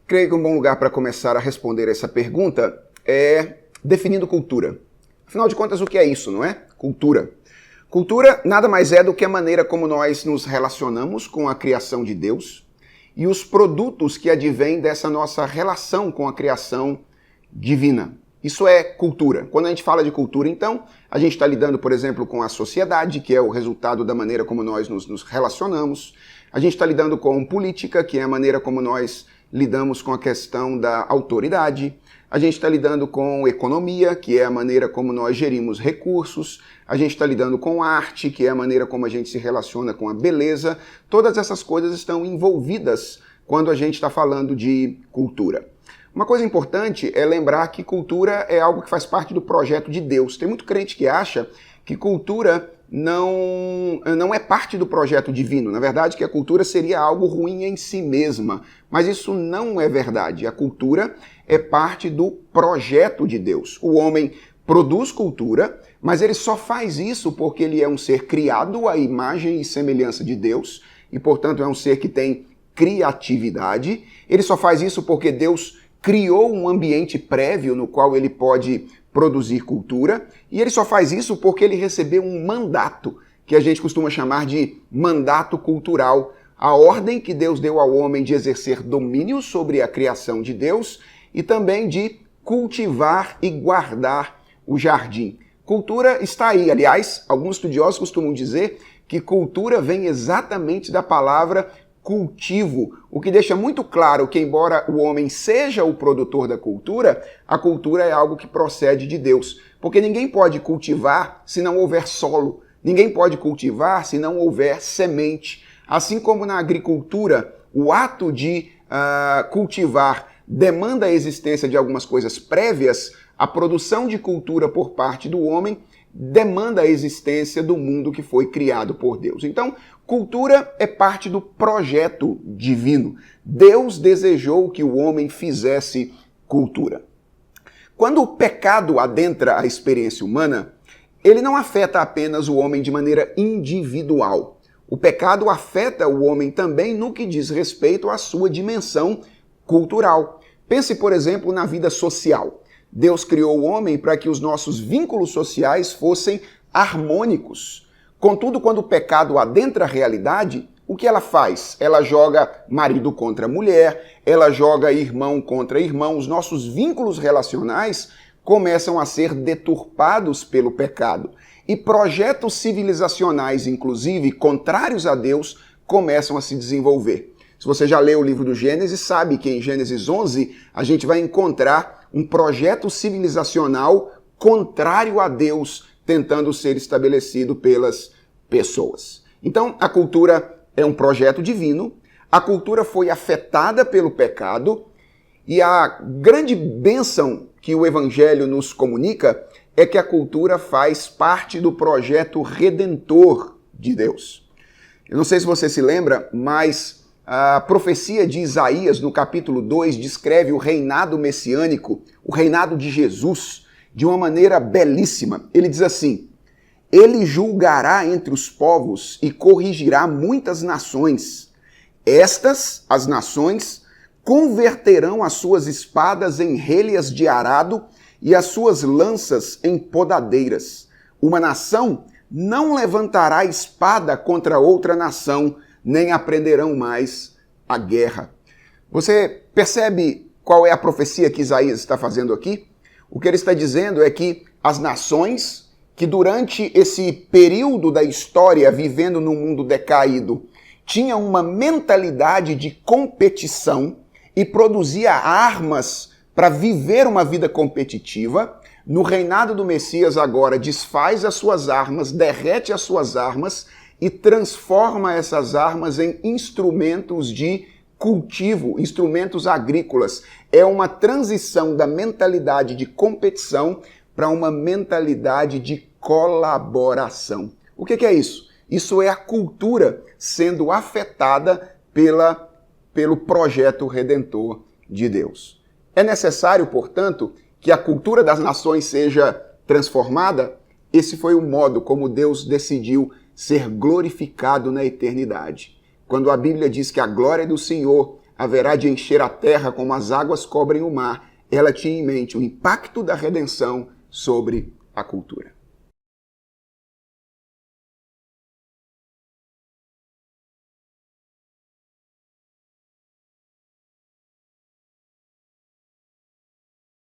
Creio que um bom lugar para começar a responder essa pergunta é definindo cultura. Afinal de contas, o que é isso, não é? Cultura. Cultura nada mais é do que a maneira como nós nos relacionamos com a criação de Deus e os produtos que advêm dessa nossa relação com a criação divina. Isso é cultura. Quando a gente fala de cultura, então, a gente está lidando, por exemplo, com a sociedade, que é o resultado da maneira como nós nos relacionamos. A gente está lidando com política, que é a maneira como nós lidamos com a questão da autoridade. A gente está lidando com economia, que é a maneira como nós gerimos recursos. A gente está lidando com arte, que é a maneira como a gente se relaciona com a beleza. Todas essas coisas estão envolvidas quando a gente está falando de cultura. Uma coisa importante é lembrar que cultura é algo que faz parte do projeto de Deus. Tem muito crente que acha que cultura não é parte do projeto divino. Na verdade, que a cultura seria algo ruim em si mesma. Mas isso não é verdade. A cultura é parte do projeto de Deus. O homem produz cultura, mas ele só faz isso porque ele é um ser criado à imagem e semelhança de Deus, e, portanto, é um ser que tem criatividade. Ele só faz isso porque Deus criou um ambiente prévio no qual ele pode produzir cultura, e ele só faz isso porque ele recebeu um mandato, que a gente costuma chamar de mandato cultural, a ordem que Deus deu ao homem de exercer domínio sobre a criação de Deus e também de cultivar e guardar o jardim. Cultura está aí. Aliás, alguns estudiosos costumam dizer que cultura vem exatamente da palavra cultivo, o que deixa muito claro que, embora o homem seja o produtor da cultura, a cultura é algo que procede de Deus. Porque ninguém pode cultivar se não houver solo, ninguém pode cultivar se não houver semente. Assim como na agricultura, o ato de cultivar demanda a existência de algumas coisas prévias, a produção de cultura por parte do homem demanda a existência do mundo que foi criado por Deus. Então, cultura é parte do projeto divino. Deus desejou que o homem fizesse cultura. Quando o pecado adentra a experiência humana, ele não afeta apenas o homem de maneira individual. O pecado afeta o homem também no que diz respeito à sua dimensão cultural. Pense, por exemplo, na vida social. Deus criou o homem para que os nossos vínculos sociais fossem harmônicos. Contudo, quando o pecado adentra a realidade, o que ela faz? Ela joga marido contra mulher, ela joga irmão contra irmão. Os nossos vínculos relacionais começam a ser deturpados pelo pecado. E projetos civilizacionais, inclusive, contrários a Deus, começam a se desenvolver. Se você já leu o livro do Gênesis, sabe que em Gênesis 11 a gente vai encontrar um projeto civilizacional contrário a Deus, tentando ser estabelecido pelas pessoas. Então, a cultura é um projeto divino, a cultura foi afetada pelo pecado, e a grande bênção que o Evangelho nos comunica é que a cultura faz parte do projeto redentor de Deus. Eu não sei se você se lembra, mas a profecia de Isaías, no capítulo 2, descreve o reinado messiânico, o reinado de Jesus, de uma maneira belíssima. Ele diz assim: ele julgará entre os povos e corrigirá muitas nações. Estas, as nações, converterão as suas espadas em relhas de arado e as suas lanças em podadeiras. Uma nação não levantará espada contra outra nação, nem aprenderão mais a guerra. Você percebe qual é a profecia que Isaías está fazendo aqui? O que ele está dizendo é que as nações que durante esse período da história, vivendo num mundo decaído, tinham uma mentalidade de competição e produzia armas para viver uma vida competitiva, no reinado do Messias agora desfaz as suas armas, derrete as suas armas e transforma essas armas em instrumentos de cultivo, instrumentos agrícolas. É uma transição da mentalidade de competição para uma mentalidade de colaboração. O que é isso? Isso é a cultura sendo afetada pelo projeto redentor de Deus. É necessário, portanto, que a cultura das nações seja transformada. Esse foi o modo como Deus decidiu ser glorificado na eternidade. Quando a Bíblia diz que a glória do Senhor haverá de encher a terra como as águas cobrem o mar. Ela tinha em mente o impacto da redenção sobre a cultura.